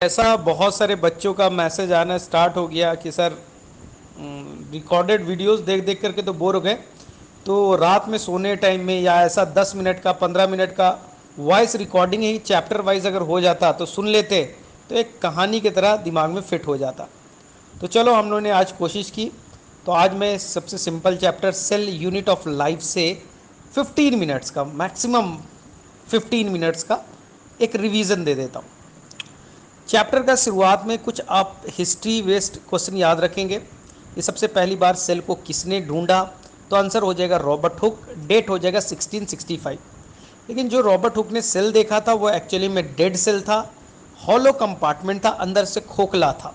ऐसा बहुत सारे बच्चों का मैसेज आना स्टार्ट हो गया कि सर रिकॉर्डेड वीडियोस देख देख करके तो बोर हो गए। तो रात में सोने टाइम में या ऐसा 10 मिनट का 15 मिनट का वॉइस रिकॉर्डिंग ही चैप्टर वाइज अगर हो जाता तो सुन लेते, तो एक कहानी की तरह दिमाग में फिट हो जाता। तो चलो हम लोगों ने आज कोशिश की। तो आज मैं सबसे simple chapter cell unit of life से 15 मिनट्स का मैक्सिमम 15 मिनट्स का एक रिवीजन दे देता हूँ। चैप्टर का शुरुआत में कुछ आप हिस्ट्री बेस्ड क्वेश्चन याद रखेंगे। ये सबसे पहली बार सेल को किसने ढूंढा, तो आंसर हो जाएगा रॉबर्ट हुक। डेट हो जाएगा 1665। लेकिन जो रॉबर्ट हुक ने सेल देखा था वो एक्चुअली में डेड सेल था, हॉलो कंपार्टमेंट था, अंदर से खोखला था।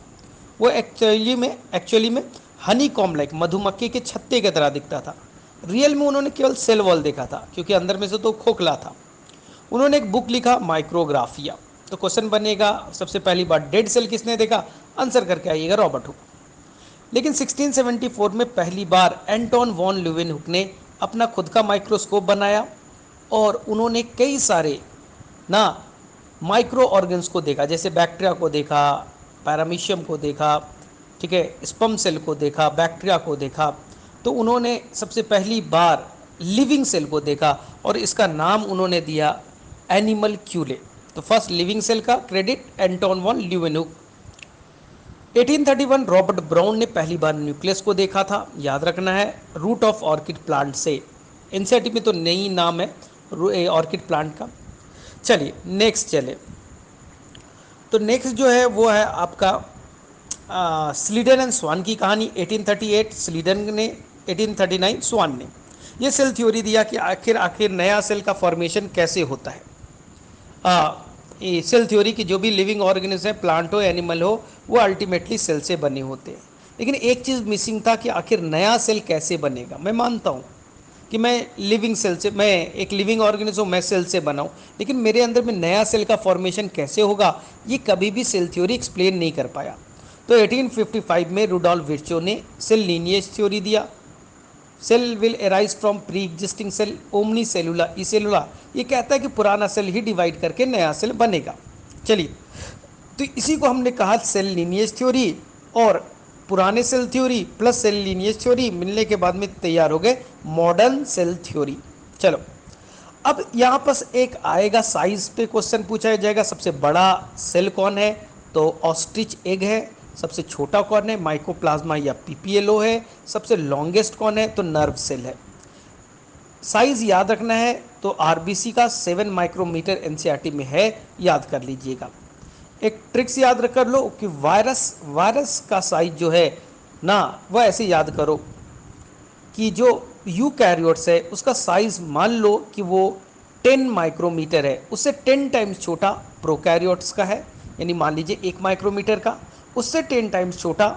वो एक्चुअली में हनी कॉम लाइक मधुमक्खी के छत्ते की तरह दिखता था। रियल में उन्होंने केवल सेल वॉल देखा था क्योंकि अंदर में से तो खोखला था। उन्होंने एक बुक लिखा माइक्रोग्राफिया। तो क्वेश्चन बनेगा सबसे पहली बार डेड सेल किसने देखा, आंसर करके आइएगा रॉबर्ट हुक। लेकिन 1674 में पहली बार एंटोन वॉन ल्यूवेनहुक ने अपना खुद का माइक्रोस्कोप बनाया और उन्होंने कई सारे ना माइक्रो ऑर्गन्स को देखा, जैसे बैक्टीरिया को देखा, पैरामीशियम को देखा, ठीक है, स्पर्म सेल को देखा, बैक्टीरिया को देखा। तो उन्होंने सबसे पहली बार लिविंग सेल को देखा और इसका नाम उन्होंने दिया एनिमल क्यूले। तो फर्स्ट लिविंग सेल का credit Anton von Leeuwenhoek. 1831 Robert Brown ने पहली बार न्यूक्लियस को देखा था, याद रखना है रूट ऑफ ऑर्किड प्लांट से। एनसीईआरटी में तो नई नाम है ऑर्किड प्लांट का। चलिए नेक्स्ट चले। तो नेक्स्ट जो है वो है आपका स्लीडन एंड स्वान की कहानी। 1838 स्लीडन ने, 1839 स्वान ने ये सेल थ्योरी दिया कि आखिर आखिर नया सेल का फॉर्मेशन कैसे होता है। सेल थ्योरी की जो भी लिविंग ऑर्गेनिज्म है, प्लांट हो एनिमल हो, वो अल्टीमेटली सेल से बने होते हैं। लेकिन एक चीज़ मिसिंग था कि आखिर नया सेल कैसे बनेगा। मैं मानता हूँ कि मैं लिविंग सेल से, मैं एक लिविंग ऑर्गेनिज्म, मैं सेल से बना हूँ, लेकिन मेरे अंदर में नया सेल का फॉर्मेशन कैसे होगा ये कभी भी सेल थ्योरी एक्सप्लेन नहीं कर पाया। तो 1855 में रुडोल्फ विर्चो ने सेल लीनिएज थ्योरी दिया। Cell will arise from pre existing cell ओमनी सेलुला ई सेलुला। ये कहता है कि पुराना सेल ही डिवाइड करके नया सेल बनेगा। चलिए, तो इसी को हमने कहा सेल लीनिएज थ्योरी। और पुराने cell theory plus cell lineage theory मिलने के बाद में तैयार हो गए मॉडर्न सेल थ्योरी। चलो, अब यहाँ पर एक आएगा साइज पे क्वेश्चन पूछा जाएगा। सबसे बड़ा सेल कौन है, तो ऑस्ट्रिच एग है। सबसे छोटा कौन है, माइकोप्लाज्मा या पीपीएलओ है। सबसे लॉन्गेस्ट कौन है, तो नर्व सेल है। साइज याद रखना है तो आरबीसी का 7 माइक्रोमीटर एनसीईआरटी में है, याद कर लीजिएगा। एक ट्रिक्स याद रख कर लो कि वायरस वायरस का साइज जो है ना, वह ऐसे याद करो कि जो यूकैरियोट्स है उसका साइज मान लो कि वो 10 माइक्रोमीटर है, उससे 10 टाइम्स छोटा प्रोकैरियोट्स का है, यानी मान लीजिए 1 माइक्रोमीटर का। उससे 10 टाइम्स छोटा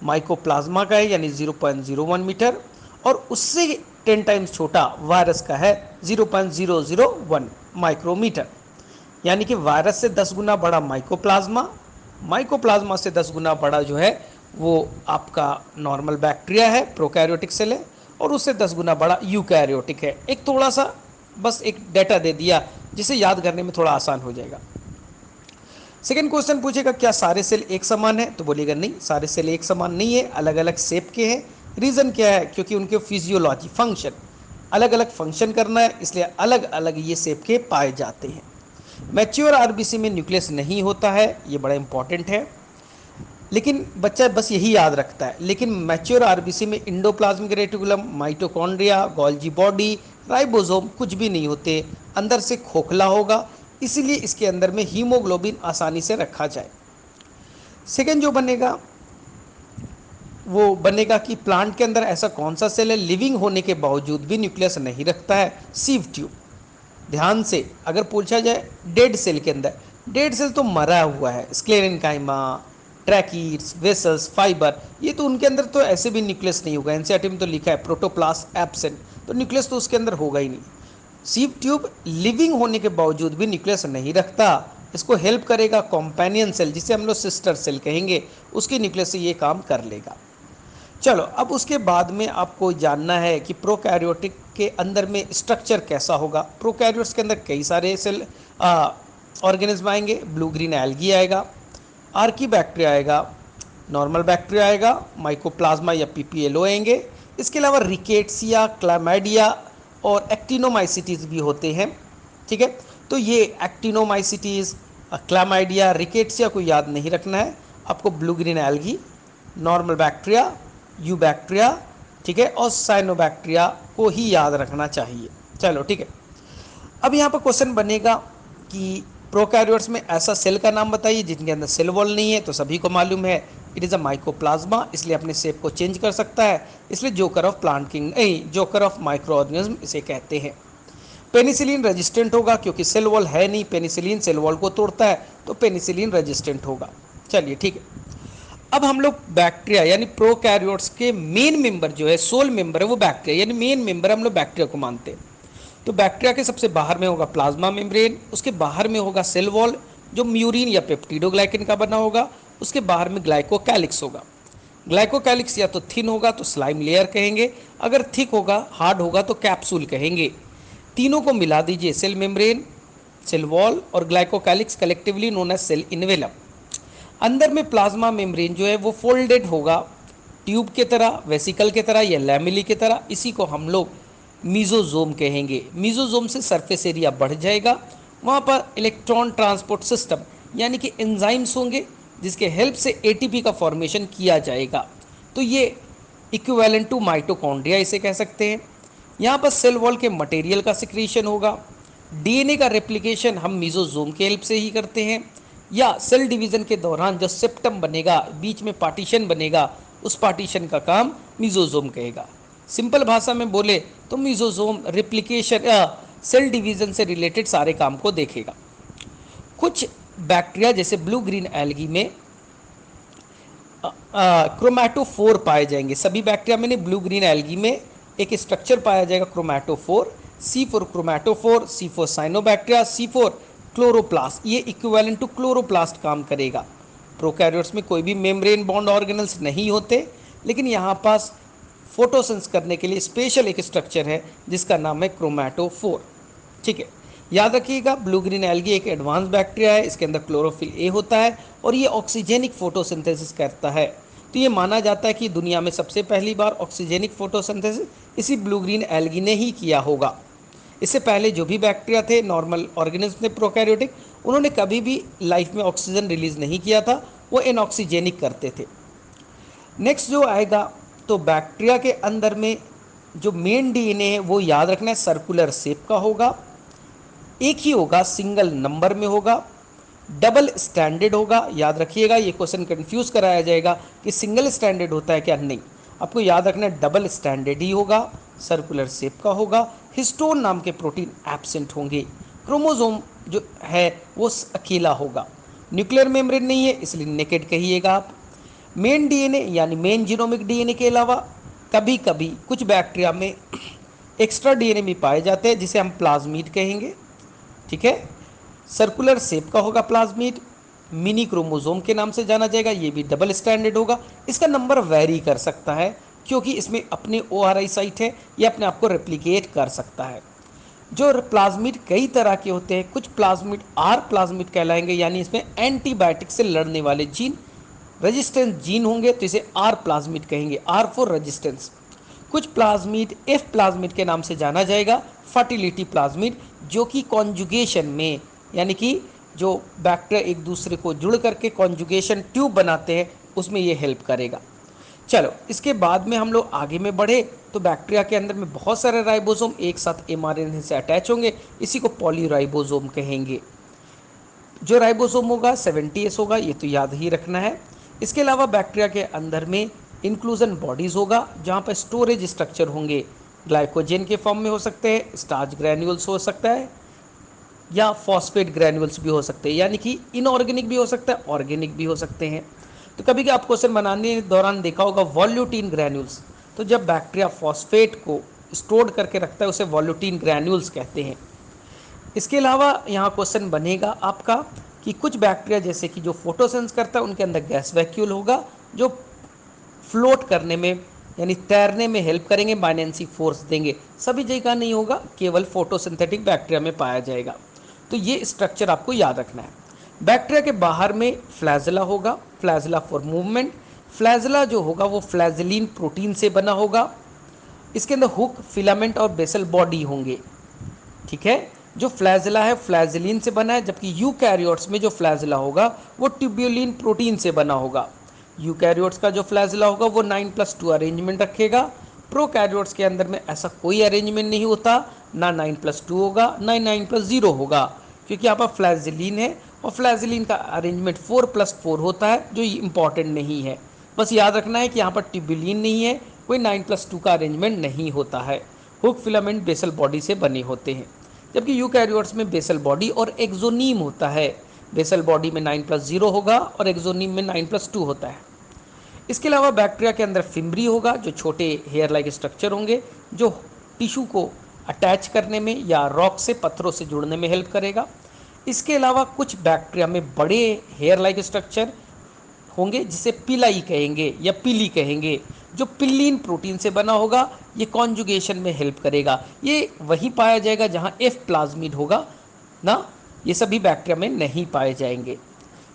माइकोप्लाज्मा का है, यानी 0.01 मीटर। और उससे 10 टाइम्स छोटा वायरस का है, 0.001 माइक्रोमीटर। यानी कि वायरस से 10 गुना बड़ा माइकोप्लाज्मा, माइकोप्लाज्मा से 10 गुना बड़ा जो है वो आपका नॉर्मल बैक्टीरिया है, प्रोकैरियोटिक सेल है। और उससे 10 गुना बड़ा यूकैरियोटिक है। एक थोड़ा सा बस एक डेटा दे दिया जिसे याद करने में थोड़ा आसान हो जाएगा। सेकेंड क्वेश्चन पूछेगा क्या सारे सेल एक समान है, तो बोलिएगा नहीं, सारे सेल एक समान नहीं है, अलग अलग शेप के हैं। रीज़न क्या है, क्योंकि उनके फिजियोलॉजी फंक्शन अलग अलग फंक्शन करना है, इसलिए अलग अलग ये शेप के पाए जाते हैं। मैच्योर आरबीसी में न्यूक्लियस नहीं होता है, ये बड़ा इंपॉर्टेंट है। लेकिन बच्चा बस यही याद रखता है। लेकिन मैच्योर आरबीसी में endoplasmic reticulum, mitochondria, Golgi body, ribosome कुछ भी नहीं होते, अंदर से खोखला होगा, इसीलिए इसके अंदर में हीमोग्लोबिन आसानी से रखा जाए। सेकेंड जो बनेगा वो बनेगा कि प्लांट के अंदर ऐसा कौन सा सेल है लिविंग होने के बावजूद भी न्यूक्लियस नहीं रखता है, सीव ट्यूब। ध्यान से अगर पूछा जाए डेड सेल के अंदर, डेड सेल तो मरा हुआ है, स्क्लेरेनकाइमा, ट्रैकीट्स, वेसल्स, फाइबर, ये तो उनके अंदर तो ऐसे भी न्यूक्लियस नहीं होगा। एनसीईआरटी में तो लिखा है प्रोटोप्लास्ट एब्सेंट, तो न्यूक्लियस तो उसके अंदर होगा ही नहीं। सीव ट्यूब लिविंग होने के बावजूद भी न्यूक्लियस नहीं रखता। इसको हेल्प करेगा कॉम्पेनियन सेल, जिसे हम लोग सिस्टर सेल कहेंगे, उसके न्यूक्लियस से ये काम कर लेगा। चलो, अब उसके बाद में आपको जानना है कि प्रोकैरियोटिक के अंदर में स्ट्रक्चर कैसा होगा। प्रोकैरियोट्स के अंदर कई सारे सेल ऑर्गेनिज्म आएंगे, ब्लू ग्रीन एल्गी आएगा, आर्की बैक्टीरिया आएगा, नॉर्मल बैक्टीरिया आएगा, माइकोप्लाज्मा या पीपीएलओ आएंगे। इसके अलावा रिकेट्सिया, क्लैमाइडिया और एक्टिनोमाइसिटीज़ भी होते हैं। ठीक है, तो ये एक्टिनोमाइसिटीज़, क्लैमाइडिया, रिकेट्सिया को याद नहीं रखना है आपको। Blue green algae, normal bacteria, you bacteria, ठीक है, और साइनोबैक्टीरिया को ही याद रखना चाहिए। चलो ठीक है, अब यहाँ पर क्वेश्चन बनेगा कि प्रोकैरियोट्स में ऐसा सेल का नाम बताइए जिनके अंदर सेल वॉल नहीं है। तो सभी को मालूम है इट इज़ अ माइकोप्लाज्मा, इसलिए अपने शेप को चेंज कर सकता है, इसलिए जोकर ऑफ प्लांट किंग नहीं, जोकर ऑफ माइक्रो ऑर्गेनिज्म इसे कहते हैं। पेनिसिलिन रेजिस्टेंट होगा क्योंकि सेल वॉल है नहीं, पेनिसिलिन सेल वॉल को तोड़ता है, तो पेनिसिलिन रेजिस्टेंट होगा। चलिए ठीक है, अब हम लोग बैक्टीरिया यानी प्रोकैरियोट्स के मेन मेंबर जो है, सोल मेंबर है वो बैक्टीरिया, यानी मेन मेंबर हम लोग बैक्टीरिया को मानते हैं। तो बैक्टीरिया के सबसे बाहर में होगा प्लाज्मा मेम्ब्रेन, उसके बाहर में होगा सेल वॉल जो म्यूरिन या पेप्टिडोग्लाइकन का बना होगा, उसके बाहर में ग्लाइकोकैलिक्स होगा। ग्लाइकोकैलिक्स या तो थिन होगा तो स्लाइम लेयर कहेंगे, अगर थिक होगा हार्ड होगा तो कैप्सूल कहेंगे। तीनों को मिला दीजिए, सेल मेम्ब्रेन, सेल वॉल और glycocalyx, collectively known as cell envelope. अंदर में प्लाज्मा मेम्ब्रेन जो है वो फोल्डेड होगा, ट्यूब के तरह, वेसिकल के तरह या लैमिली के तरह, इसी को हम लोग मीजोजोम कहेंगे। मीजोजोम से सरफेस एरिया बढ़ जाएगा, वहाँ पर इलेक्ट्रॉन ट्रांसपोर्ट सिस्टम यानी कि एंजाइम्स होंगे जिसके हेल्प से एटीपी का फॉर्मेशन किया जाएगा। तो ये इक्विवेलेंट टू माइटोकॉन्ड्रिया इसे कह सकते हैं। यहाँ पर सेल वॉल के मटेरियल का सिक्रीशन होगा, डीएनए का रेप्लिकेशन हम मीजोजोम के हेल्प से ही करते हैं, या सेल डिवीज़न के दौरान जो सेप्टम बनेगा, बीच में पार्टीशन बनेगा, उस पार्टीशन का काम मीजोजोम कहेगा। सिंपल भाषा में बोले तो मीजोजोम रेप्लिकेशन सेल डिवीज़न से रिलेटेड सारे काम को देखेगा। कुछ बैक्टीरिया जैसे ब्लू ग्रीन एल्गी में क्रोमैटोफोर पाए जाएंगे। सभी बैक्टीरिया में नहीं, ब्लू ग्रीन एल्गी में एक स्ट्रक्चर पाया जाएगा chromatophore, C4 chromatophore, C4 cyanobacteria, C4 chloroplast, ये इक्विवेलेंट टू क्लोरोप्लास्ट काम करेगा। प्रोकैरियोट्स में कोई भी मेम्ब्रेन बॉन्ड ऑर्गेनल्स नहीं होते, लेकिन यहाँ पास फोटोसिंथेसिस करने के लिए स्पेशल एक स्ट्रक्चर है जिसका नाम है क्रोमैटोफोर। ठीक है, याद रखिएगा ब्लू ग्रीन एल्गी एक एडवांस बैक्टीरिया है, इसके अंदर क्लोरोफिल ए होता है और ये ऑक्सीजेनिक फोटोसिंथेसिस करता है। तो ये माना जाता है कि दुनिया में सबसे पहली बार ऑक्सीजेनिक फोटोसिंथेसिस इसी ब्लू ग्रीन एल्गी ने ही किया होगा। इससे पहले जो भी बैक्टीरिया थे, नॉर्मल ऑर्गेनिज्म थे प्रोकैरियोटिक, उन्होंने कभी भी लाइफ में ऑक्सीजन रिलीज नहीं किया था, वो इनऑक्सीजेनिक करते थे। नेक्स्ट जो आएगा, तो बैक्टीरिया के अंदर में जो मेन डीएनए है वो याद रखना है सर्कुलर शेप का होगा, एक ही होगा, सिंगल नंबर में होगा, डबल स्टैंडर्ड होगा। याद रखिएगा, ये क्वेश्चन कंफ्यूज कराया जाएगा कि सिंगल स्टैंडर्ड होता है क्या, नहीं, आपको याद रखना है डबल स्टैंडर्ड ही होगा, सर्कुलर शेप का होगा। हिस्टोन नाम के प्रोटीन एब्सेंट होंगे, क्रोमोसोम जो है वो अकेला होगा, न्यूक्लियर मेम्ब्रेन नहीं है इसलिए नेकेड कहिएगा आप। मेन डीएनए यानी मेन जीनोमिक डीएनए के अलावा कभी कभी कुछ बैक्टीरिया में एक्स्ट्रा डीएनए भी पाए जाते हैं जिसे हम प्लाज्मीड कहेंगे। ठीक है, सर्कुलर शेप का होगा प्लाज्मीड, मिनी क्रोमोसोम के नाम से जाना जाएगा, ये भी डबल स्टैंडर्ड होगा। इसका नंबर वेरी कर सकता है क्योंकि इसमें अपने ORI साइट है, ये अपने आप को रेप्लिकेट कर सकता है। जो प्लाज्मिड कई तरह के होते हैं, कुछ प्लाज्मिड आर प्लाज्मिड कहलाएंगे, यानी इसमें एंटीबायोटिक से लड़ने वाले जीन, रेजिस्टेंस जीन होंगे तो इसे आर प्लाज्मिड कहेंगे, आर फॉर रेजिस्टेंस। कुछ प्लाज्मिड एफ प्लाज्मिड के नाम से जाना जाएगा, फर्टिलिटी प्लाज्मिड, जो कि कॉन्जुगेशन में यानी कि जो बैक्टीरिया एक दूसरे को जुड़ करके कॉन्जुगेशन ट्यूब बनाते हैं उसमें ये हेल्प करेगा। चलो, इसके बाद में हम लोग आगे में बढ़े तो बैक्टीरिया के अंदर में बहुत सारे राइबोसोम एक साथ mRNA से अटैच होंगे, इसी को पॉलीराइबोसोम कहेंगे। जो राइबोसोम होगा 70S होगा, ये तो याद ही रखना है। इसके अलावा बैक्टीरिया के अंदर में इंक्लूजन बॉडीज़ होगा जहाँ पर स्टोरेज स्ट्रक्चर होंगे, ग्लाइकोजन के फॉर्म में हो सकते हैं, स्टार्च ग्रैन्यूल्स हो सकता है या फॉस्फेट ग्रैन्यूल्स भी हो सकते हैं, यानी कि इनऑर्गेनिक भी हो सकता है, ऑर्गेनिक भी हो सकते हैं। तो कभी आप क्वेश्चन बनाने के दौरान देखा होगा वॉल्यूटिन ग्रैन्यूल्स, तो जब बैक्टीरिया फॉस्फेट को स्टोर करके रखता है उसे वॉल्यूटिन ग्रैन्यूल्स कहते हैं। इसके अलावा यहाँ क्वेश्चन बनेगा आपका कि कुछ बैक्टीरिया जैसे कि जो फोटोसेंस करता है उनके अंदर गैस वैक्यूल होगा जो फ्लोट करने में यानी तैरने में हेल्प करेंगे, बायनेंसी फोर्स देंगे। सभी जगह नहीं होगा, केवल फोटोसिंथेटिक बैक्टीरिया में पाया जाएगा। तो ये स्ट्रक्चर आपको याद रखना है। बैक्टीरिया के बाहर में फ्लैजेला होगा, फ्लैजेला फॉर मूवमेंट। फ्लैजेला जो होगा वो फ्लैजेलिन प्रोटीन से बना होगा। इसके अंदर हुक, फिलामेंट और बेसल बॉडी होंगे। ठीक है, जो फ्लैजेला है फ्लैजेलिन से बना है, जबकि यूकैरियोट्स में जो फ्लैजेला होगा वो ट्यूब्यूलिन प्रोटीन से बना होगा। यूकैरियोट्स का जो फ्लैजेला होगा वो 9+2 अरेंजमेंट रखेगा। प्रोकैरियोट्स के अंदर में ऐसा कोई अरेंजमेंट नहीं होता, ना 9+2 होगा ना 9+0 होगा, क्योंकि यहाँ पर फ्लैजेलिन है और फ्लैजेलिन का अरेंजमेंट 4+4 होता है, जो इंपॉर्टेंट नहीं है। बस याद रखना है कि यहाँ पर ट्यूब्यूलिन नहीं है, कोई 9+2 का अरेंजमेंट नहीं होता है। हुक, फिलामेंट बेसल बॉडी से बने होते हैं, जबकि यूकैरियोट्स में बेसल बॉडी और एक्सोनीम होता है। बेसल बॉडी में 9+0 होगा और एक्सोनीम में 9+2 होता है। इसके अलावा बैक्टीरिया के अंदर फिम्ब्री होगा, जो छोटे हेयर लाइक स्ट्रक्चर होंगे, जो टिश्यू को अटैच करने में या रॉक से, पत्थरों से जुड़ने में हेल्प करेगा। इसके अलावा कुछ बैक्टीरिया में बड़े हेयर लाइक स्ट्रक्चर होंगे, जिसे पिलाई कहेंगे या पिली कहेंगे, जो पिल्लीन प्रोटीन से बना होगा। ये कॉन्जुगेशन में हेल्प करेगा। ये वहीं पाया जाएगा जहाँ एफ प्लाज्मिड होगा ना, ये सभी बैक्टीरिया में नहीं पाए जाएंगे।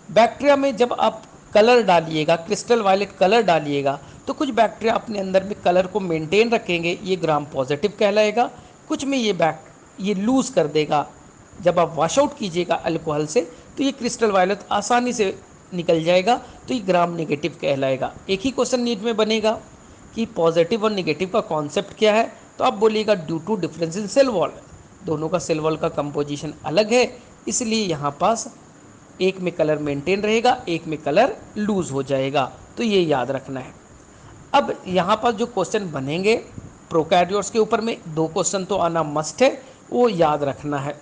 बैक्टीरिया में जब आप कलर डालिएगा, क्रिस्टल वायलेट कलर डालिएगा, तो कुछ बैक्टीरिया अपने अंदर में कलर को मेंटेन रखेंगे, ये ग्राम पॉजिटिव कहलाएगा। कुछ में ये लूज़ कर देगा। जब आप वॉश आउट कीजिएगा अल्कोहल से, तो ये क्रिस्टल वायलेट आसानी से निकल जाएगा, तो ये ग्राम नेगेटिव कहलाएगा। एक ही क्वेश्चन नीट में बनेगा कि पॉजिटिव और नेगेटिव का कॉन्सेप्ट क्या है, तो आप बोलिएगा due to difference in cell wall. दोनों का सेल वॉल का कंपोजिशन अलग है, इसलिए यहाँ पास एक में कलर मेंटेन रहेगा, एक में कलर लूज हो जाएगा, तो ये याद रखना है। अब यहाँ पर जो क्वेश्चन बनेंगे प्रोकैरियोट्स के ऊपर में, 2 क्वेश्चन तो आना मस्ट है, वो याद रखना है।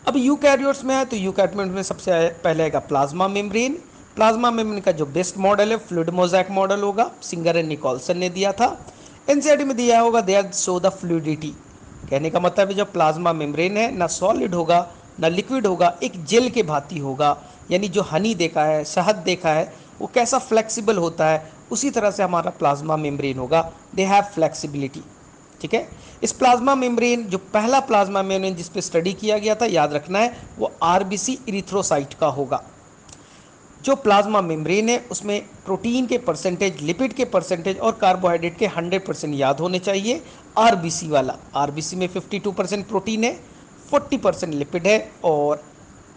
अब यूकैरियोट्स में है, तो यूकैरियोट्स में सबसे पहले आएगा प्लाज्मा मेम्ब्रेन। प्लाज्मा मेम्ब्रेन का जो बेस्ट मॉडल है फ्लूइड मोज़ैक मॉडल होगा, सिंगर एंड निकोलसन ने दिया था। एनसीईआरटी में दिया होगा they are show the fluidity. कहने का मतलब है जो प्लाज्मा मेम्ब्रेन है ना सॉलिड होगा ना लिक्विड होगा, एक जेल के भांति होगा। यानी जो हनी देखा है, शहद देखा है, वो कैसा फ्लेक्सिबल होता है, उसी तरह से हमारा प्लाज्मा मेम्ब्रेन होगा। They have flexibility. ठीक है, इस प्लाज्मा मेम्ब्रेन, जो पहला प्लाज्मा मेम्ब्रेन जिस पे स्टडी किया गया था, याद रखना है, वो आरबीसी इरिथ्रोसाइट का होगा। जो प्लाज्मा मेम्ब्रेन है उसमें प्रोटीन के परसेंटेज, लिपिड के परसेंटेज और कार्बोहाइड्रेट के 100% याद होने चाहिए। आरबीसी वाला, आरबीसी में 52% प्रोटीन है, 40% लिपिड है और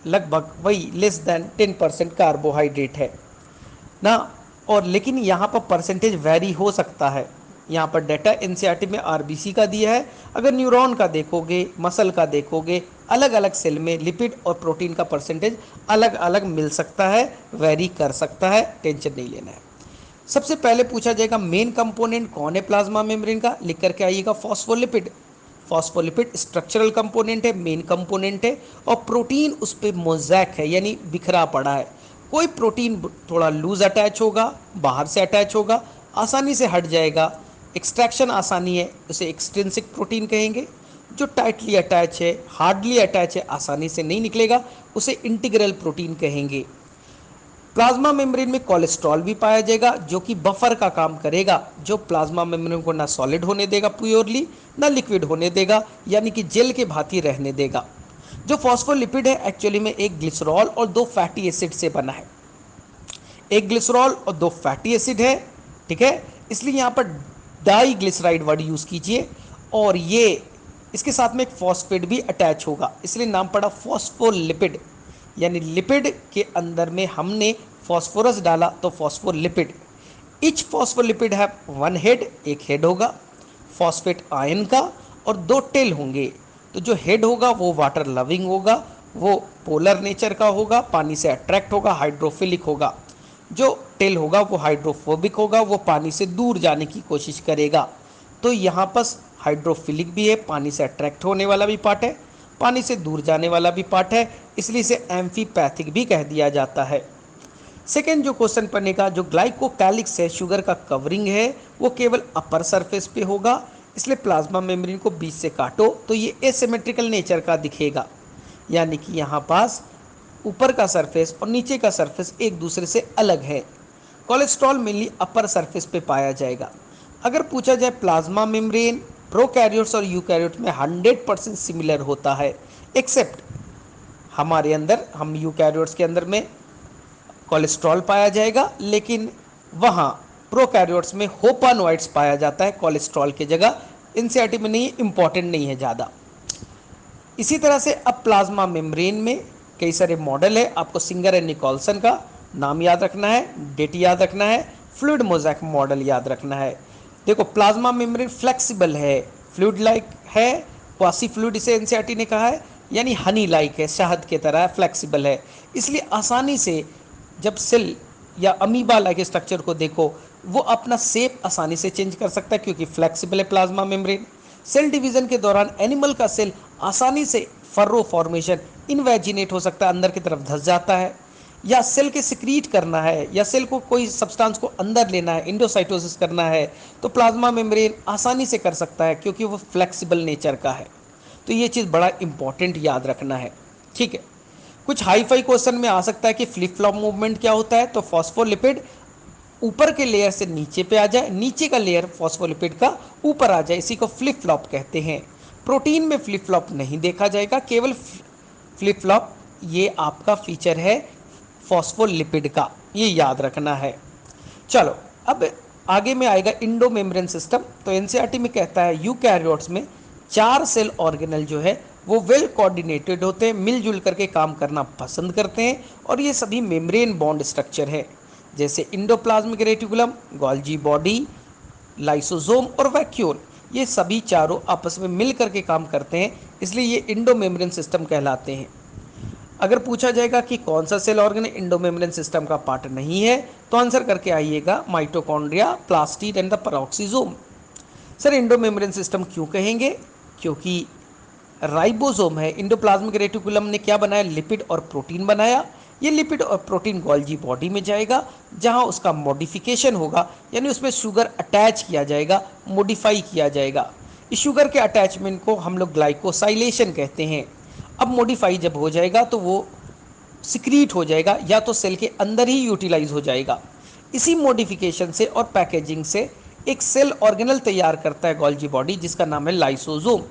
लगभग वही लेस देन 10% कार्बोहाइड्रेट है ना। और लेकिन यहाँ पर परसेंटेज वेरी हो सकता है। यहाँ पर डाटा एनसीईआरटी में आरबीसी का दिया है। अगर न्यूरॉन का देखोगे, मसल का देखोगे, अलग अलग सेल में लिपिड और प्रोटीन का परसेंटेज अलग अलग मिल सकता है, वेरी कर सकता है, टेंशन नहीं लेना है। सबसे पहले पूछा जाएगा मेन कंपोनेंट कौन है प्लाज्मा मेम्ब्रेन का, लिख करके आइएगा फॉस्फोलिपिड। फॉस्फोलिपिड स्ट्रक्चरल कंपोनेंट है, मेन कंपोनेंट है, और प्रोटीन उस पर मोज़ैक है, यानी बिखरा पड़ा है। कोई प्रोटीन थोड़ा लूज अटैच होगा, बाहर से अटैच होगा, आसानी से हट जाएगा, एक्सट्रैक्शन आसानी है, उसे एक्सट्रिंसिक प्रोटीन कहेंगे। जो टाइटली अटैच है, हार्डली अटैच है, आसानी से नहीं निकलेगा, उसे इंटीग्रल प्रोटीन कहेंगे। प्लाज्मा मेम्ब्रेन में कोलेस्ट्रॉल भी पाया जाएगा, जो कि बफर का काम करेगा, जो प्लाज्मा मेम्ब्रेन को ना सॉलिड होने देगा प्योरली, ना लिक्विड होने देगा, यानी कि जेल के भांति रहने देगा। जो फॉस्फोलिपिड है एक्चुअली में एक ग्लिसरॉल और 2 फैटी एसिड से बना है। एक ग्लिसरॉल और 2 फैटी एसिड है, ठीक है, इसलिए यहाँ पर डाई ग्लिसराइड वर्ड यूज़ कीजिए। और ये इसके साथ में एक फॉस्फेट भी अटैच होगा, इसलिए नाम पड़ा फॉस्फोलिपिड। यानी लिपिड के अंदर में हमने फॉस्फोरस डाला तो फॉस्फोलिपिड। इच फॉस्फोलिपिड है 1 हेड, एक हेड होगा फॉस्फेट आयन का, और 2 टेल होंगे। तो जो हेड होगा वो वाटर लविंग होगा, वो पोलर नेचर का होगा, पानी से अट्रैक्ट होगा, हाइड्रोफिलिक होगा। जो टेल होगा वो हाइड्रोफोबिक होगा, वो पानी से दूर जाने की कोशिश करेगा। तो यहाँ पर हाइड्रोफिलिक भी है, पानी से अट्रैक्ट होने वाला भी पार्ट है, पानी से दूर जाने वाला भी पार्ट है, इसलिए इसे एम्फीपैथिक भी कह दिया जाता है। सेकेंड जो क्वेश्चन पढ़ने का, जो ग्लाइकोकैलिक्स है, शुगर का कवरिंग है, वो केवल अपर सरफेस पे होगा, इसलिए प्लाज्मा मेम्ब्रेन को बीच से काटो तो ये एसिमेट्रिकल नेचर का दिखेगा। यानी कि यहाँ पास ऊपर का सरफेस और नीचे का सरफेस एक दूसरे से अलग है। कोलेस्ट्रॉल मेनली अपर सरफेस पे पाया जाएगा। अगर पूछा जाए प्लाज्मा मेम्ब्रेन प्रोकैरियोट्स और यूकैरियोट्स में 100% सिमिलर होता है, एक्सेप्ट हमारे अंदर, हम यूकैरियोट्स के अंदर में कोलेस्ट्रॉल पाया जाएगा, लेकिन वहाँ प्रोकैरियोट्स में होपानोइड्स पाया जाता है कोलेस्ट्रॉल की जगह। एनसीईआरटी में नहीं, इंपॉर्टेंट नहीं है ज़्यादा। इसी तरह से अब प्लाज्मा मेम्ब्रेन में कई सारे मॉडल है। आपको सिंगर एंड निकोलसन का नाम याद रखना है, डेट याद रखना है, फ्लूइड मोज़ेक मॉडल याद रखना है। देखो, प्लाज्मा मेम्ब्रेन फ्लेक्सिबल है, फ्लूइड लाइक है, क्वासी फ्लूइड इसे एनसीईआरटी ने कहा है, यानी हनी लाइक है, शहद की तरह फ्लेक्सिबल है। इसलिए आसानी से जब सेल या अमीबा लाइक स्ट्रक्चर को देखो, वो अपना शेप आसानी से चेंज कर सकता है क्योंकि फ्लेक्सिबल है प्लाज्मा मेम्ब्रेन। सेल डिवीजन के दौरान एनिमल का सेल आसानी से फर्रो फॉर्मेशन इनवेजिनेट हो सकता है, अंदर की तरफ धंस जाता है, या सेल के सिक्रीट करना है, या सेल को कोई सब्सटेंस को अंदर लेना है, इंडोसाइटोसिस करना है, तो प्लाज्मा मेम्ब्रेन आसानी से कर सकता है क्योंकि वो फ्लेक्सिबल नेचर का है। तो ये चीज़ बड़ा इंपॉर्टेंट याद रखना है, ठीक है। कुछ हाई फाई क्वेश्चन में आ सकता है कि फ्लिप फ्लॉप मूवमेंट क्या होता है, तो फॉस्फोलिपिड ऊपर के लेयर से नीचे पे आ जाए, नीचे का लेयर फॉस्फोलिपिड का ऊपर आ जाए, इसी को फ्लिप फ्लॉप कहते हैं। प्रोटीन में फ्लिप फ्लॉप नहीं देखा जाएगा, केवल फ्लिप फ्लॉप ये आपका फीचर है फॉस्फोलिपिड का, ये याद रखना है। चलो, अब आगे में आएगा इंडो मेम्ब्रेन सिस्टम। तो एनसीईआरटी में कहता है यूकैरियोट्स में 4 सेल ऑर्गेनल जो है वो वेल कोऑर्डिनेटेड होते हैं, मिलजुल करके काम करना पसंद करते हैं, और ये सभी मेम्ब्रेन बॉन्ड स्ट्रक्चर है, जैसे endoplasmic reticulum, Golgi body, lysosome और वैक्यूल। ये सभी चारों आपस में मिल करके काम करते हैं, इसलिए ये इंडो मेम्ब्रेन सिस्टम कहलाते हैं। अगर पूछा जाएगा कि कौन सा cell organ endo membrane system का पार्ट नहीं है, तो आंसर करके आइएगा mitochondria, plastid and the peroxisome. Sir endo membrane system क्यों कहेंगे? क्योंकि राइबोसोम है, इंडोप्लाज्मिक रेटिकुलम ने क्या बनाया, लिपिड और प्रोटीन बनाया। ये लिपिड और प्रोटीन गोल्जी बॉडी में जाएगा, जहां उसका मॉडिफिकेशन होगा, यानी उसमें शुगर अटैच किया जाएगा, मॉडिफाई किया जाएगा। इस शुगर के अटैचमेंट को हम लोग ग्लाइकोसाइलेशन कहते हैं। अब मॉडिफाई जब हो जाएगा तो वो सिक्रीट हो जाएगा, या तो सेल के अंदर ही यूटिलाइज हो जाएगा। इसी मॉडिफिकेशन से और पैकेजिंग से एक सेल ऑर्गेनल तैयार करता है गोल्जी बॉडी, जिसका नाम है लाइसोसोम,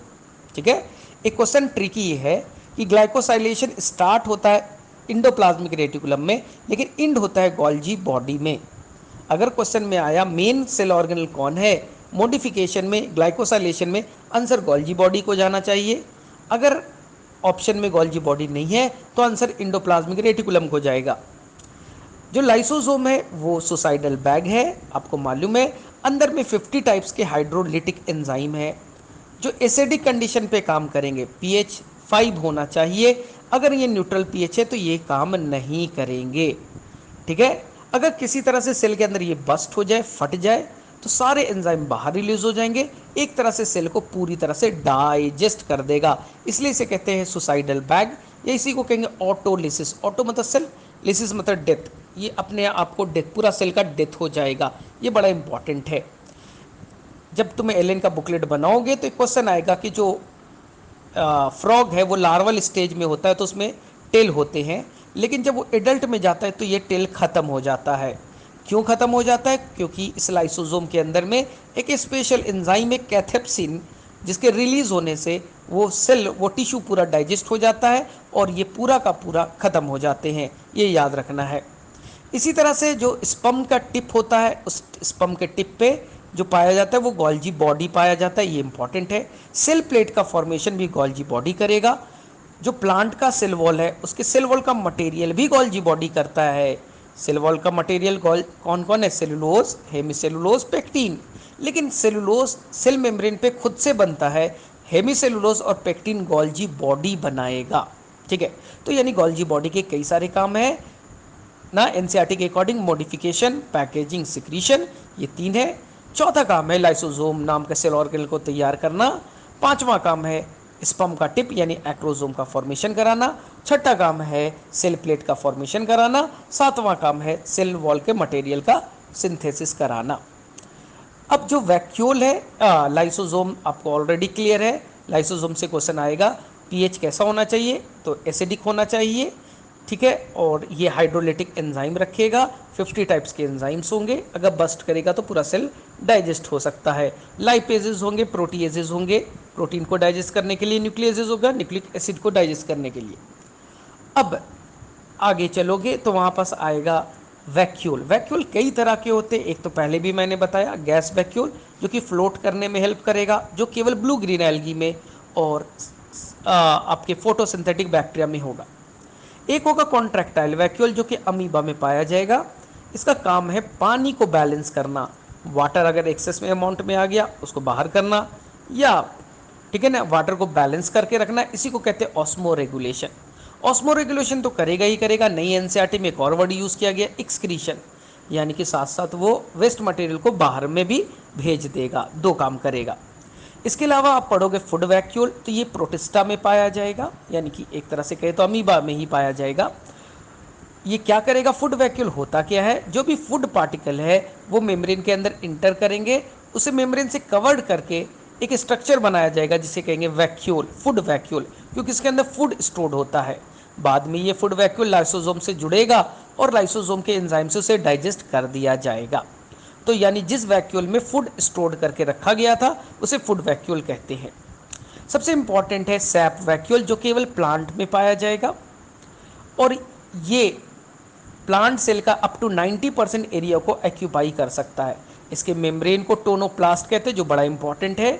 ठीक है। एक क्वेश्चन ट्रिकी ये है कि ग्लाइकोसाइलेशन स्टार्ट होता है इंडोप्लाज्मिक रेटिकुलम में, लेकिन इंड होता है गोल्जी बॉडी में। अगर क्वेश्चन में आया मेन सेल ऑर्गेनल कौन है मॉडिफिकेशन में, ग्लाइकोसाइलेशन में, आंसर गोल्जी बॉडी को जाना चाहिए। अगर ऑप्शन में गोल्जी बॉडी नहीं है तो आंसर इंडोप्लाज्मिक रेटिकुलम को जाएगा। जो लाइसोसोम है वो सुसाइडल बैग है, आपको मालूम है। अंदर में 50 टाइप्स के हाइड्रोलिटिक एंजाइम है जो एसिडिक कंडीशन पे काम करेंगे। पीएच 5 होना चाहिए, अगर ये न्यूट्रल पीएच है तो ये काम नहीं करेंगे, ठीक है। अगर किसी तरह से सेल के अंदर ये बस्ट हो जाए, फट जाए, तो सारे एंजाइम बाहर रिलीज हो जाएंगे, एक तरह से सेल को पूरी तरह से डाइजेस्ट कर देगा, इसलिए इसे कहते हैं सुसाइडल बैग, या इसी को कहेंगे ऑटोलिसिस। ऑटो मतलब सेल, लिसिस मतलब डेथ, ये अपने आप को डेथ, पूरा सेल का डेथ हो जाएगा। ये बड़ा इंपॉर्टेंट है। जब तुम्हें एलेन का बुकलेट बनाओगे तो एक क्वेश्चन आएगा कि जो फ्रॉग है वो लार्वल स्टेज में होता है तो उसमें टेल होते हैं, लेकिन जब वो एडल्ट में जाता है तो ये टेल खत्म हो जाता है। क्यों खत्म हो जाता है? क्योंकि इस लाइसोसोम के अंदर में एक स्पेशल एंजाइम है कैथेप्सिन, जिसके रिलीज होने से वो सेल, वो टिश्यू पूरा डाइजेस्ट हो जाता है और ये पूरा का पूरा खत्म हो जाते हैं, ये याद रखना है। इसी तरह से जो स्पर्म का टिप होता है, उस स्पर्म के टिप पे जो पाया जाता है वो गोल्जी बॉडी पाया जाता है, ये इंपॉर्टेंट है। सेल प्लेट का फॉर्मेशन भी गोल्जी बॉडी करेगा। जो प्लांट का सेल वॉल है उसके सेल वॉल का मटेरियल भी गोल्जी बॉडी करता है। सेल वॉल का मटेरियल कौन कौन है? Cellulose, hemicellulose, pectin. लेकिन सेलुलोज सेल मेम्ब्रेन पे खुद से बनता है, हेमीसेलुलोज और पेक्टिन गोल्जी बॉडी बनाएगा, ठीक है। तो यानी गोल्जी बॉडी के कई सारे काम हैं ना एनसीईआरटी के अकॉर्डिंग, मॉडिफिकेशन, पैकेजिंग, सिक्रीशन, ये 3 है। चौथा काम है लाइसोसोम नाम के सेल ऑर्गेनल को तैयार करना। 5वां काम है स्पर्म का टिप यानी एक्रोसोम का फॉर्मेशन कराना। 6ठा काम है सेल प्लेट का फॉर्मेशन कराना। 7वां काम है सेल वॉल के मटेरियल का सिंथेसिस कराना। अब जो वैक्यूल है लाइसोसोम आपको ऑलरेडी क्लियर है। लाइसोसोम से क्वेश्चन आएगा पीएच कैसा होना चाहिए, तो एसिडिक होना चाहिए, ठीक है। और ये हाइड्रोलिटिक एंजाइम रखेगा, 50 टाइप्स के एंजाइम्स होंगे। अगर बस्ट करेगा तो पूरा सेल डाइजेस्ट हो सकता है। लाइपेजेस होंगे, प्रोटीएजेस होंगे, प्रोटीन को डाइजेस्ट करने के लिए। न्यूक्लियसेस होगा, न्यूक्लिक एसिड को डाइजेस्ट करने के लिए। अब आगे चलोगे तो वहाँ पास आएगा वैक्यूल। वैक्यूल कई तरह के होते हैं। एक तो पहले भी मैंने बताया गैस वैक्यूल, जो कि फ्लोट करने में हेल्प करेगा, जो केवल ब्लू ग्रीन एल्गी में और आपके फोटोसिंथेटिक बैक्टीरिया में होगा। एक होगा कॉन्ट्रैक्टाइल वैक्यूल, जो कि अमीबा में पाया जाएगा। इसका काम है पानी को बैलेंस करना। वाटर अगर एक्सेस में अमाउंट में आ गया उसको बाहर करना, या ठीक है ना, वाटर को बैलेंस करके रखना। इसी को कहते हैं ऑस्मो रेगुलेशन। ऑस्मो रेगुलेशन तो करेगा ही करेगा। नई एनसीईआरटी में एक और वर्ड यूज़ किया गया, एक्सक्रीशन, यानी कि साथ साथ वो वेस्ट मटेरियल को बाहर में भी भेज देगा, दो काम करेगा। इसके अलावा आप पढ़ोगे फूड वैक्यूल, तो ये प्रोटिस्टा में पाया जाएगा, यानी कि एक तरह से कहे तो अमीबा में ही पाया जाएगा। ये क्या करेगा? फूड वैक्यूल होता क्या है? जो भी फूड पार्टिकल है वो मेम्ब्रेन के अंदर इंटर करेंगे, उसे मेम्ब्रेन से कवर्ड करके एक स्ट्रक्चर बनाया जाएगा जिसे कहेंगे वैक्यूल, फूड वैक्यूल, क्योंकि इसके अंदर फूड स्टोर्ड होता है। बाद में ये फूड वैक्यूल लाइसोसोम से जुड़ेगा और लाइसोसोम के एंजाइम से उसे डाइजेस्ट कर दिया जाएगा। तो यानी जिस वैक्यूल में फूड स्टोर्ड करके रखा गया था उसे फूड वैक्यूल कहते हैं। सबसे इंपॉर्टेंट है सैप वैक्यूल, जो केवल प्लांट में पाया जाएगा, और ये प्लांट सेल का अप टू 90% एरिया को एक्यूपाई कर सकता है। इसके मेम्ब्रेन को टोनोप्लास्ट कहते हैं, जो बड़ा इंपॉर्टेंट है।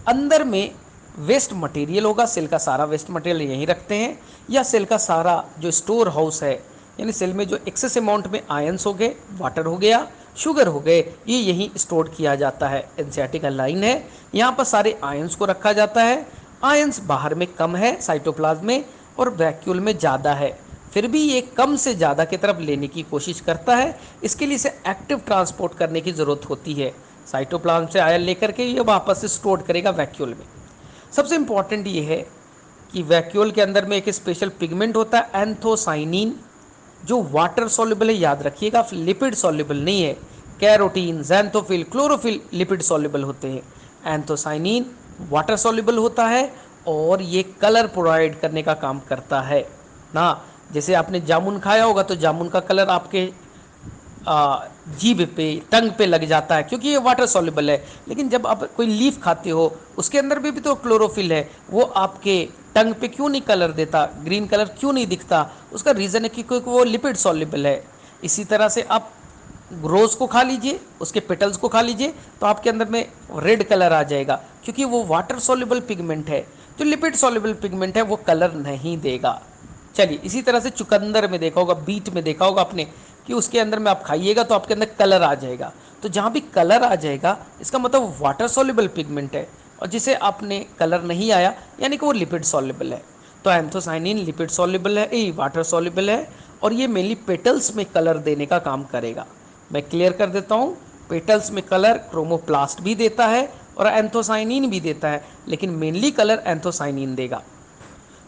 अंदर में वेस्ट मटेरियल होगा, सेल का सारा वेस्ट मटेरियल यहीं रखते हैं, या सेल का सारा जो स्टोर हाउस है, यानी सेल में जो एक्सेस अमाउंट में आयंस हो गए, वाटर हो गया, शुगर हो गए, ये यहीं स्टोर किया जाता है। एनसीईआरटी का लाइन है, यहाँ पर सारे आयंस को रखा जाता है। आयंस बाहर में कम है साइटोप्लाज्म में, और वैक्यूल में ज़्यादा है। फिर भी ये कम से ज़्यादा की तरफ लेने की कोशिश करता है। इसके लिए इसे एक्टिव ट्रांसपोर्ट करने की ज़रूरत होती है। साइटोप्लाज्म से आयन लेकर के ये वापस से स्टोर करेगा वैक्यूल में। सबसे इम्पॉर्टेंट ये है कि वैक्यूल के अंदर में एक स्पेशल पिगमेंट होता है एंथोसाइनिन, जो वाटर सॉल्युबल है, याद रखिएगा, लिपिड सॉल्युबल नहीं है। Carotene, xanthophyll, chlorophyll lipid soluble होते हैं। एंथोसाइनिन वाटर सॉल्युबल होता है और ये कलर प्रोवाइड करने का काम करता है ना। जैसे आपने जामुन खाया होगा तो जामुन का कलर आपके जीभ पे, टंग पे लग जाता है, क्योंकि ये वाटर सॉल्युबल है। लेकिन जब आप कोई लीफ खाते हो उसके अंदर भी तो क्लोरोफिल है, वो आपके टंग पे क्यों नहीं कलर देता, ग्रीन कलर क्यों नहीं दिखता? उसका रीज़न है कि क्योंकि वो लिपिड सॉल्युबल है। इसी तरह से आप रोज़ को खा लीजिए, उसके पेटल्स को खा लीजिए, तो आपके अंदर में रेड कलर आ जाएगा, क्योंकि वो वाटर सॉल्युबल पिगमेंट है। जो लिपिड सॉल्युबल पिगमेंट है वो कलर नहीं देगा। चलिए, इसी तरह से चुकंदर में देखा होगा, बीट में देखा होगा आपने, कि उसके अंदर में आप खाइएगा तो आपके अंदर कलर आ जाएगा। तो जहाँ भी कलर आ जाएगा इसका मतलब वाटर सॉल्युबल पिगमेंट है, और जिसे आपने कलर नहीं आया यानी कि वो लिपिड सॉल्युबल है। तो एंथोसाइनिन लिपिड सॉल्युबल है, ये वाटर सॉल्युबल है, और ये मेनली पेटल्स में कलर देने का काम करेगा। मैं क्लियर कर देता हूँ, पेटल्स में कलर क्रोमोप्लास्ट भी देता है और एंथोसाइनिन भी देता है, लेकिन मेनली कलर एंथोसाइनिन देगा।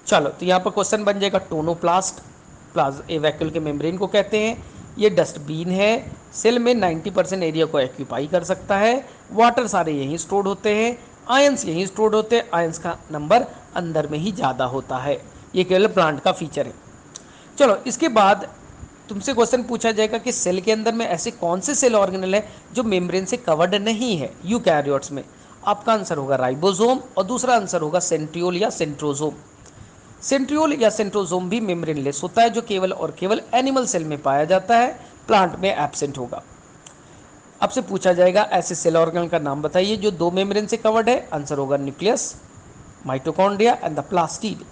चलो, तो यहाँ पर क्वेश्चन बन जाएगा टोनोप्लास्ट ए वैक्यूल के मेम्ब्रेन को कहते हैं। ये डस्टबिन है, सेल में 90% एरिया को एक्यूपाई कर सकता है। वाटर सारे यहीं स्टोर्ड होते हैं, आयंस यहीं स्टोर्ड होते हैं, आयंस का नंबर अंदर में ही ज़्यादा होता है। ये केवल प्लांट का फीचर है। चलो, इसके बाद तुमसे क्वेश्चन पूछा जाएगा कि सेल के अंदर में ऐसे कौन से सेल ऑर्गेनल है जो मेम्ब्रेन से कवर्ड नहीं है यूकैरियोट्स में। आपका आंसर होगा राइबोसोम, और दूसरा आंसर होगा सेंट्रियोल या सेंट्रोसोम। सेंट्रियोल या सेंट्रोसोम भी मेम्ब्रेनलेस होता है, जो केवल और केवल एनिमल सेल में पाया जाता है, प्लांट में एब्सेंट होगा। आपसे पूछा जाएगा ऐसे सेल ऑर्गेनल का नाम बताइए जो दो मेम्ब्रेन से कवर्ड है। आंसर होगा nucleus, mitochondria and the plastid.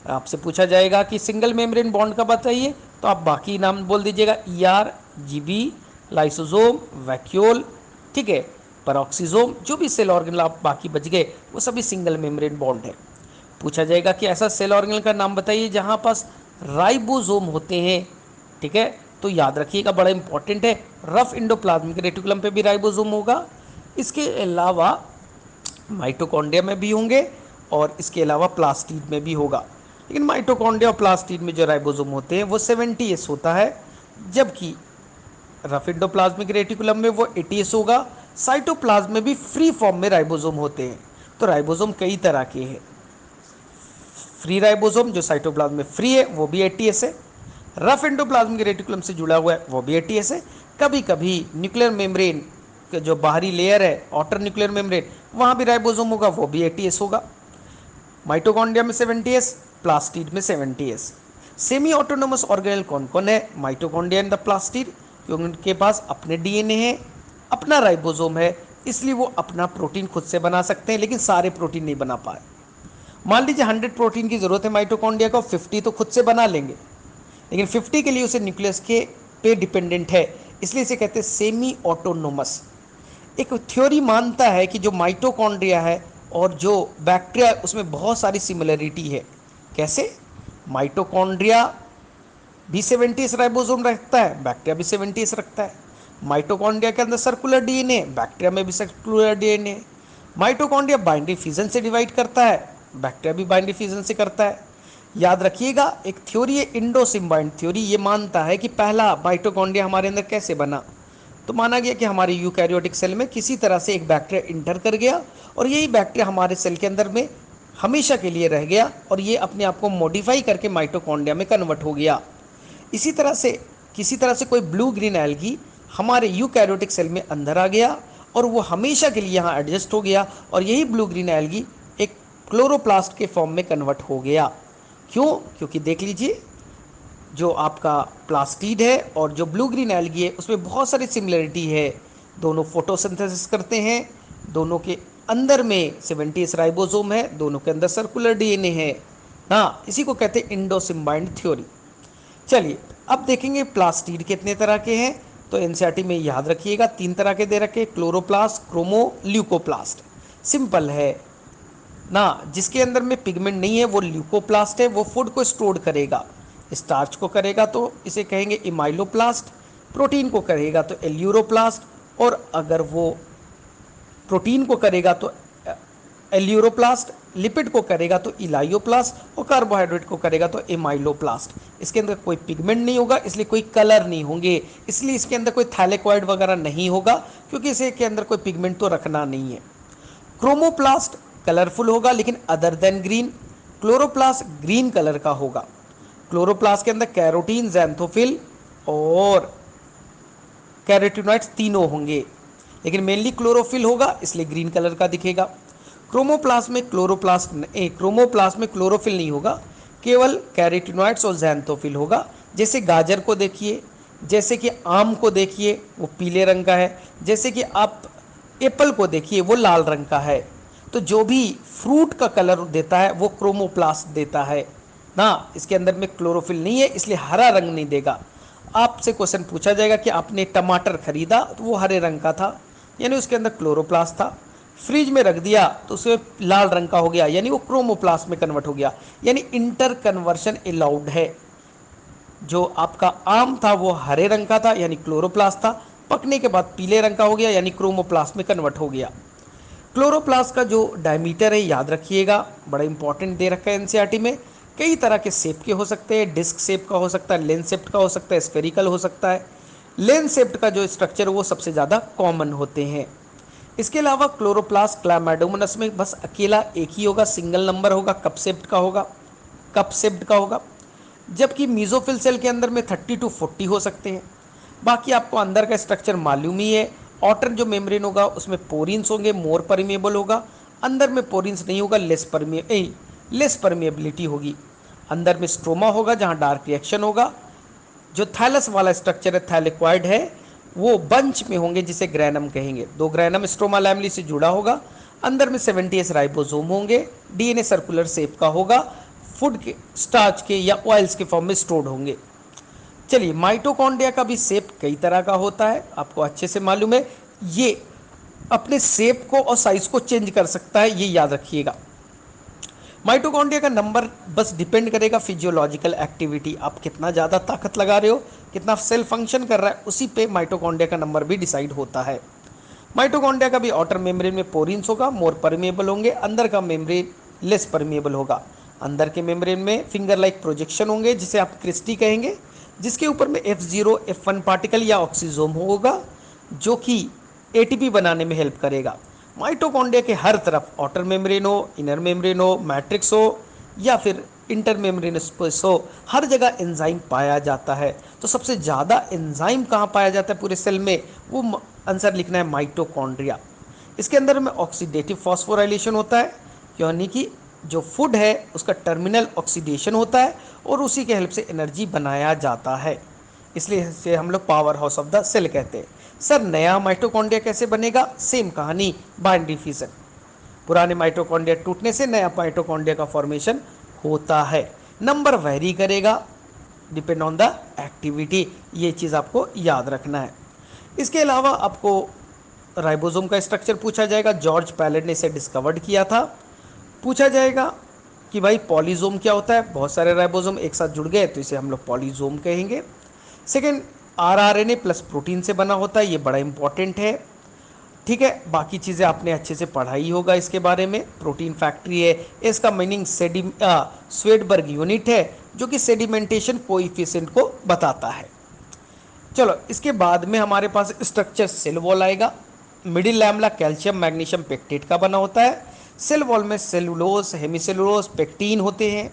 आपसे पूछा जाएगा कि सिंगल मेम्ब्रेन बॉन्ड का बताइए, तो आप बाकी नाम बोल दीजिएगा ER, GB, लाइसोसोम, वैक्यूल, ठीक है, पेरोक्सिसोम। जो भी सेल ऑर्गेनल आप बाकी बच गए वो सभी सिंगल मेम्ब्रेन बॉन्ड है। पूछा जाएगा कि ऐसा सेल ऑर्गेनल का नाम बताइए जहाँ पास राइबोसोम होते हैं, ठीक है, तो याद रखिएगा, बड़ा इंपॉर्टेंट है, रफ इंडोप्लाज्मिक रेटिकुलम पे भी राइबोसोम होगा। इसके अलावा माइटोकॉन्ड्रिया में भी होंगे, और इसके अलावा प्लास्टिड में भी होगा। लेकिन माइटोकॉन्ड्रिया और प्लास्टिड में जो राइबोसोम होते हैं वो 70S होता है, जबकि रफ इंडोप्लाज्मिक रेटिकुलम में वो 80S होगा। साइटोप्लाज्म में भी फ्री फॉर्म में राइबोसोम होते हैं। तो राइबोसोम कई तरह के हैं। फ्री राइबोसोम जो साइटोप्लाज्म में फ्री है वो भी 80S है, रफ एंडोप्लाज्मिक रेटिकुलम से जुड़ा हुआ है वो भी 80S है। कभी कभी न्यूक्लियर मेम्ब्रेन के जो बाहरी लेयर है, आउटर न्यूक्लियर मेम्ब्रेन, वहाँ भी राइबोसोम होगा, वो भी 80S होगा। माइटोकॉन्ड्रिया में 70S, प्लास्टिड में 70S। सेमी ऑटोनोमस ऑर्गेनेल कौन कौन है? माइटोकॉन्ड्रिया एंड द प्लास्टिड, क्योंकि उनके पास अपने डीएनए है, अपना राइबोसोम है, इसलिए वो अपना प्रोटीन खुद से बना सकते हैं, लेकिन सारे प्रोटीन नहीं बना पाए। मान लीजिए 100 प्रोटीन की जरूरत है माइटोकॉन्ड्रिया को, 50 तो खुद से बना लेंगे, लेकिन 50 के लिए उसे न्यूक्लियस के पे डिपेंडेंट है, इसलिए इसे कहते हैं सेमी ऑटोनोमस। एक थ्योरी मानता है कि जो माइटोकॉन्ड्रिया है और जो बैक्टीरिया उसमें बहुत सारी सिमिलरिटी है। कैसे? माइटोकॉन्ड्रिया भी 70 राइबोसोम रखता है, बैक्टीरिया भी 70 रखता है। माइटोकॉन्ड्रिया के अंदर सर्कुलर डीएनए, बैक्टीरिया में भी circular DNA. Mitochondria binary fusion से डिवाइड करता है, बैक्टीरिया भी बाइंडरी फ्यूजन से करता है। याद रखिएगा, एक थ्योरी है इंडो सिम्बाइंड थ्योरी, ये मानता है कि पहला माइटोकॉन्ड्रिया हमारे अंदर कैसे बना। तो माना गया कि हमारे यूकैरियोटिक सेल में किसी तरह से एक बैक्टीरिया इंटर कर गया और यही बैक्टीरिया हमारे सेल के अंदर में हमेशा के लिए रह गया और ये अपने आप को मॉडिफाई करके माइटोकॉन्ड्रिया में कन्वर्ट हो गया। इसी तरह से किसी तरह से कोई ब्लू ग्रीन एल्गी हमारे यूकैरियोटिक सेल में अंदर आ गया और वो हमेशा के लिए यहाँ एडजस्ट हो गया और यही ब्लू ग्रीन एल्गी एक क्लोरोप्लास्ट के फॉर्म में कन्वर्ट हो गया। क्यों? क्योंकि देख लीजिए, जो आपका प्लास्टिड है और जो ब्लू ग्रीन एल्गी है उसमें बहुत सारी सिमिलरिटी है। दोनों फोटोसिंथेसिस करते हैं, दोनों के अंदर में 70 राइबोसोम है, दोनों के अंदर सर्कुलर डीएनए है। हाँ, इसी को कहते हैं इंडो सिम्बाइंड थ्योरी। चलिए अब देखेंगे प्लास्टिड कितने तरह के हैं। तो एनसीईआरटी में याद रखिएगा 3 तरह के दे रखे, क्लोरोप्लास्ट, क्रोमो, ल्यूकोप्लास्ट। सिंपल है ना, जिसके अंदर में पिगमेंट नहीं है वो ल्यूकोप्लास्ट है, वो फूड को स्टोर करेगा। स्टार्च को करेगा तो इसे कहेंगे इमाइलोप्लास्ट, प्रोटीन को करेगा तो एल्यूरोप्लास्ट, और अगर वो प्रोटीन को करेगा तो एल्यूरोप्लास्ट, लिपिड को करेगा तो इलायोप्लास्ट और कार्बोहाइड्रेट को करेगा तो एमाइलोप्लास्ट। इसके अंदर कोई पिगमेंट नहीं होगा, इसलिए कोई कलर नहीं होंगे, इसलिए इसके अंदर कोई थैलेकॉइड वगैरह नहीं होगा, क्योंकि इसे के अंदर कोई पिगमेंट तो रखना नहीं है। क्रोमोप्लास्ट कलरफुल होगा लेकिन other than green. Chloroplast green colour का होगा। क्लोरोप्लास्ट के अंदर कैरोटीन, ज़ैंथोफिल और कैरोटिनॉइड्स तीनों होंगे, लेकिन मेनली क्लोरोफिल होगा, इसलिए ग्रीन कलर का दिखेगा। क्रोमोप्लास्ट में क्लोरोफिल नहीं होगा, केवल कैरोटिनॉइड्स और ज़ैंथोफिल होगा। जैसे गाजर को देखिए, जैसे कि आम को देखिए वो पीले रंग का है, जैसे कि आप एप्पल को देखिए वो लाल रंग का है। तो जो भी फ्रूट का कलर देता है वो क्रोमोप्लास्ट देता है ना। इसके अंदर में क्लोरोफिल नहीं है, इसलिए हरा रंग नहीं देगा। आपसे क्वेश्चन पूछा जाएगा कि आपने टमाटर खरीदा तो वो हरे रंग का था, यानी उसके अंदर क्लोरोप्लास्ट था। फ्रिज में रख दिया तो उसमें लाल रंग का हो गया, यानी वो क्रोमोप्लास्ट में कन्वर्ट हो गया। यानी इंटर कन्वर्शन अलाउड है। जो आपका आम था वो हरे रंग का था, यानी क्लोरोप्लास्ट था, पकने के बाद पीले रंग का हो गया, यानी क्रोमोप्लास्ट में कन्वर्ट हो गया। क्लोरोप्लास्ट का जो डायमीटर है याद रखिएगा, बड़ा इंपॉर्टेंट दे रखा है एनसीईआरटी में। कई तरह के शेप के हो सकते हैं, डिस्क शेप का हो सकता है, लेंस शेप का हो सकता है, स्फेरिकल हो सकता है। लेंस शेप का जो स्ट्रक्चर वो सबसे ज़्यादा कॉमन होते हैं। इसके अलावा क्लोरोप्लास्ट क्लामाइडोमोनास में बस अकेला एक ही होगा, सिंगल नंबर होगा, कप शेप्ड का होगा। जबकि मीजोफिल सेल के अंदर में 30 to 40 हो सकते हैं। बाकी आपको अंदर का स्ट्रक्चर मालूम ही है। आउटर जो मेम्ब्रेन होगा उसमें पोरिन्स होंगे, मोर परमिएबल होगा। अंदर में पोरिन्स नहीं होगा, लेस परमिएबिलिटी होगी। अंदर में स्ट्रोमा होगा जहाँ डार्क रिएक्शन होगा। जो थैलस वाला स्ट्रक्चर है, थैलेक्वाइड है, वो बंच में होंगे जिसे ग्रैनम कहेंगे। 2 ग्रैनम स्ट्रोमा लैमली से जुड़ा होगा। अंदर में 70 राइबोसोम होंगे, डीएनए सर्कुलर शेप का होगा, फूड के, स्टार्च के या ऑयल्स के फॉर्म में स्टोर्ड होंगे। चलिए, माइटोकॉन्ड्रिया का भी शेप कई तरह का होता है, आपको अच्छे से मालूम है। ये अपने शेप को और साइज को चेंज कर सकता है, ये याद रखिएगा। माइटोकॉन्ड्रिया का नंबर बस डिपेंड करेगा फिजियोलॉजिकल एक्टिविटी, आप कितना ज़्यादा ताकत लगा रहे हो, कितना सेल फंक्शन कर रहा है, उसी पे माइटोकॉन्ड्रिया का नंबर भी डिसाइड होता है। माइटोकॉन्ड्रिया का भी आउटर मेम्ब्रेन में पोरिन्स होगा, मोर परमिएबल होंगे। अंदर का मेम्ब्रेन लेस परमिएबल होगा। अंदर के मेम्ब्रेन में फिंगर लाइक प्रोजेक्शन होंगे जिसे आप क्रिस्टी कहेंगे, जिसके ऊपर में F0 F1 पार्टिकल या ऑक्सीजोम होगा जो कि एटीपी बनाने में हेल्प करेगा। माइटोकॉन्ड्रिया के हर तरफ आउटर मेम्ब्रेन हो, इनर मेम्ब्रेन हो, मैट्रिक्स हो या फिर इंटर मेम्ब्रेन स्पेस हो, हर जगह एंजाइम पाया जाता है। तो सबसे ज़्यादा एंजाइम कहाँ पाया जाता है पूरे सेल में, वो आंसर लिखना है माइटोकॉन्ड्रिया। इसके अंदर में ऑक्सीडेटिव फॉस्फोराइलेशन होता है, यानी कि जो फूड है उसका टर्मिनल ऑक्सीडेशन होता है और उसी के हेल्प से एनर्जी बनाया जाता है, इसलिए इसे हम लोग power house of the cell कहते हैं। सर नया माइटोकॉन्ड्रिया कैसे बनेगा? सेम कहानी, बाइंड फिजन। पुराने माइटोकॉन्ड्रिया टूटने से नया माइटोकॉन्ड्रिया का फॉर्मेशन होता है। नंबर वेरी करेगा डिपेंड ऑन द एक्टिविटी, ये चीज़ आपको याद रखना है। इसके अलावा आपको राइबोसोम का स्ट्रक्चर पूछा जाएगा, जॉर्ज पैलेट ने इसे डिस्कवर्ड किया था। पूछा जाएगा कि भाई पॉलीजोम क्या होता है, बहुत सारे राइबोसोम एक साथ जुड़ गए तो इसे हम लोग पॉलीजोम कहेंगे। सेकेंड, आरआरएनए प्लस प्रोटीन से बना होता है, ये बड़ा इंपॉर्टेंट है। ठीक है, बाकी चीज़ें आपने अच्छे से पढ़ा ही होगा इसके बारे में। प्रोटीन फैक्ट्री है, इसका मीनिंग स्वेडबर्ग यूनिट है जो कि सेडिमेंटेशन कोएफिशिएंट को बताता है। चलो इसके बाद में हमारे पास स्ट्रक्चर सेल वॉल आएगा। Middle lamella calcium magnesium pectate का बना होता है। सेल वॉल में सेलुलोज, हेमिसेलुलोज, पेक्टीन होते हैं।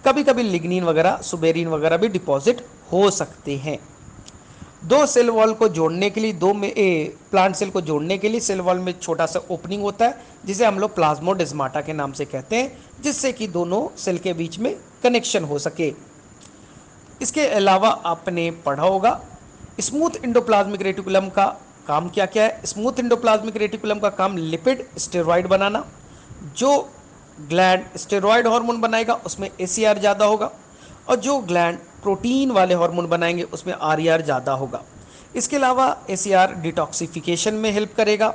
कभी कभी लिग्निन वगैरह, सुबेरिन वगैरह भी डिपॉजिट हो सकते हैं। दो सेल वॉल को जोड़ने के लिए, प्लांट सेल को जोड़ने के लिए सेल वॉल में छोटा सा ओपनिंग होता है जिसे हम लोग प्लाज्मोडेस्माटा के नाम से कहते हैं, जिससे कि दोनों सेल के बीच में कनेक्शन हो सके। इसके अलावा आपने पढ़ा होगा स्मूथ इंडोप्लाज्मिक रेटिकुलम का काम क्या क्या है। स्मूथ इंडोप्लाज्मिक रेटिकुलम का काम लिपिड स्टेरॉइड बनाना। जो ग्लैंड स्टेरॉइड हार्मोन बनाएगा उसमें एसीआर ज़्यादा होगा, और जो ग्लैंड प्रोटीन वाले हार्मोन बनाएंगे उसमें आरईआर ज़्यादा होगा। इसके अलावा एसीआर डिटॉक्सिफिकेशन में हेल्प करेगा।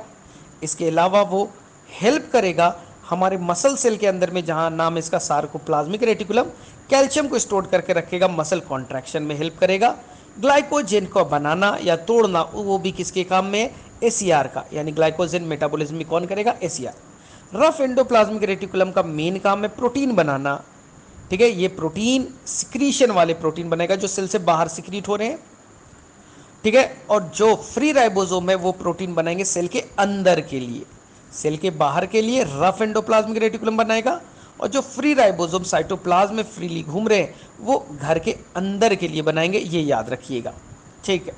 इसके अलावा वो हेल्प करेगा हमारे मसल सेल के अंदर में, जहाँ नाम इसका सार्कोप्लाज्मिक रेटिकुलम, कैल्शियम को स्टोर करके रखेगा, मसल कॉन्ट्रैक्शन में हेल्प करेगा। ग्लाइकोजन को बनाना या तोड़ना वो भी किसके काम में है? एसीआर का, यानी ग्लाइकोजन मेटाबॉलिज्म में कौन करेगा? एसीआर। रफ एंडोप्लाज्मिक रेटिकुलम का मेन काम है प्रोटीन बनाना। ठीक है, ये प्रोटीन सिक्रीशन वाले प्रोटीन बनेगा जो सेल से बाहर सिक्रीट हो रहे हैं। ठीक है, और जो फ्री राइबोसोम है वो प्रोटीन बनाएंगे सेल के अंदर के लिए। सेल के बाहर के लिए रफ एंडोप्लाज्मिक रेटिकुलम बनाएगा, और जो फ्री राइबोसोम साइटोप्लाज्म में फ्रीली घूम रहे हैं वो घर के अंदर के लिए बनाएंगे, ये याद रखिएगा। ठीक है,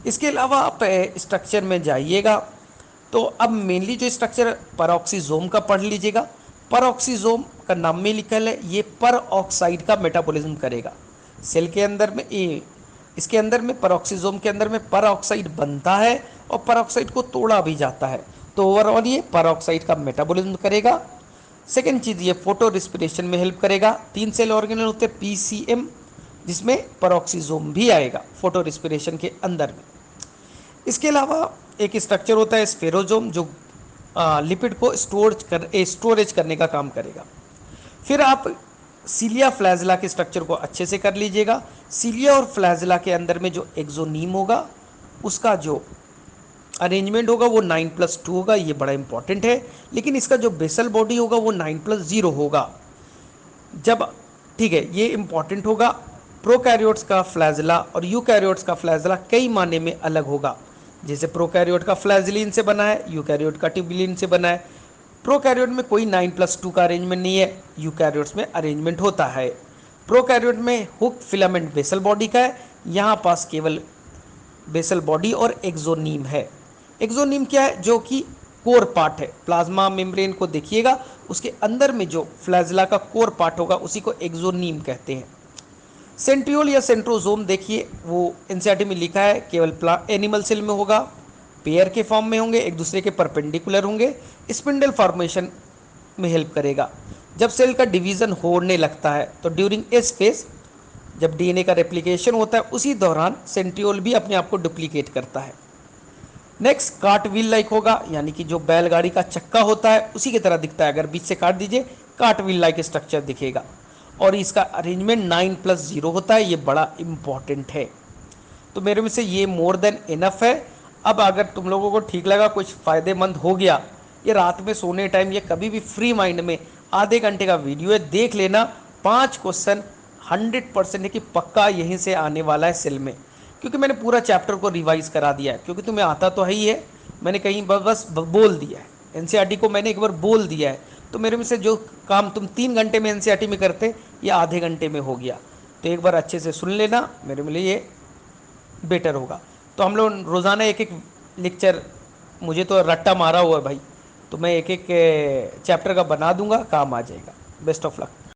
इसके अलावा आप स्ट्रक्चर में जाइएगा तो अब मेनली जो स्ट्रक्चर परऑक्सीजोम का पढ़ लीजिएगा। परऑक्सीजोम का नाम में लिखा है, ये पर ऑक्साइड का मेटाबॉलिज्म करेगा सेल के अंदर में। इसके अंदर में परऑक्सीजोम के अंदर में पर ऑक्साइड बनता है और पर ऑक्साइड को तोड़ा भी जाता है, तो ओवरऑल ये पर ऑक्साइड का मेटाबॉलिज्म करेगा। सेकेंड चीज़, ये फोटो रिस्पिरेशन में हेल्प करेगा। 3 सेल ऑर्गेनल होते हैं पीसीएम, जिसमें परऑक्सीजोम भी आएगा फोटो रिस्पिरेशन के अंदर में। इसके अलावा एक स्ट्रक्चर होता है स्फेरोजोम, जो लिपिड को स्टोरेज करने का काम करेगा। फिर आप सीलिया फ्लैजला के स्ट्रक्चर को अच्छे से कर लीजिएगा। सीलिया और फ्लैजला के अंदर में जो एक्सोनीम होगा उसका जो अरेंजमेंट होगा वो 9+2 होगा, ये बड़ा इंपॉर्टेंट है। लेकिन इसका जो बेसल बॉडी होगा वो 9+0 होगा जब, ठीक है, ये इंपॉर्टेंट होगा। प्रोकैरियोट्स का फ्लैजला और यूकैरियोट्स का फ्लैजला कई मायने में अलग होगा। जैसे प्रोकैरियोट का फ्लैजलिन से बना है, यूकैरियोट का ट्यूबुलिन से बना है। प्रोकैरियोट में कोई 9+2 का अरेंजमेंट नहीं है, यूकैरियोट्स में अरेंजमेंट होता है। प्रोकैरियोट में हुक फिलामेंट बेसल बॉडी का है, यहाँ पास केवल बेसल बॉडी और एक्सोनीम है। एक्सोनीम क्या है? जो कि कोर पार्ट है। प्लाज्मा मेम्ब्रेन को देखिएगा, उसके अंदर में जो फ्लैजला का कोर पार्ट होगा उसी को एक्सोनीम कहते हैं। सेंट्रियोल या सेंट्रोजोम देखिए, वो एनसीईआरटी में लिखा है केवल एनिमल सेल में होगा, पेयर के फॉर्म में होंगे, एक दूसरे के परपेंडिकुलर होंगे, स्पिंडल फॉर्मेशन में हेल्प करेगा। जब सेल का डिवीजन होने लगता है तो ड्यूरिंग एस फेज, जब डीएनए का रेप्लिकेशन होता है उसी दौरान सेंट्रियोल भी अपने आप को डुप्लीकेट करता है। नेक्स्ट, काट व्हील लाइक होगा, यानी कि जो बैलगाड़ी का चक्का होता है उसी की तरह दिखता है। अगर बीच से काट दीजिए काट व्हील लाइक स्ट्रक्चर दिखेगा, और इसका अरेंजमेंट 9+0 होता है, ये बड़ा इंपॉर्टेंट है। तो मेरे में से ये मोर देन इनफ है। अब अगर तुम लोगों को ठीक लगा, कुछ फ़ायदेमंद हो गया, ये रात में सोने टाइम या कभी भी फ्री माइंड में आधे घंटे का वीडियो है, देख लेना। 5 क्वेश्चन 100% है कि पक्का यहीं से आने वाला है सेल में, क्योंकि मैंने पूरा चैप्टर को रिवाइज करा दिया है। क्योंकि तुम्हें आता तो है ही है, मैंने कहीं बस बोल दिया है, एनसीईआरटी को मैंने एक बार बोल दिया है, तो मेरे में से जो काम तुम 3 घंटे में एनसीईआरटी में करते, ये आधे घंटे में हो गया। तो एक बार अच्छे से सुन लेना, मेरे लिए ये बेटर होगा। तो हम लोग रोज़ाना एक लेक्चर, मुझे तो रट्टा मारा हुआ है भाई, तो मैं एक एक चैप्टर का बना दूंगा, काम आ जाएगा। Best of luck.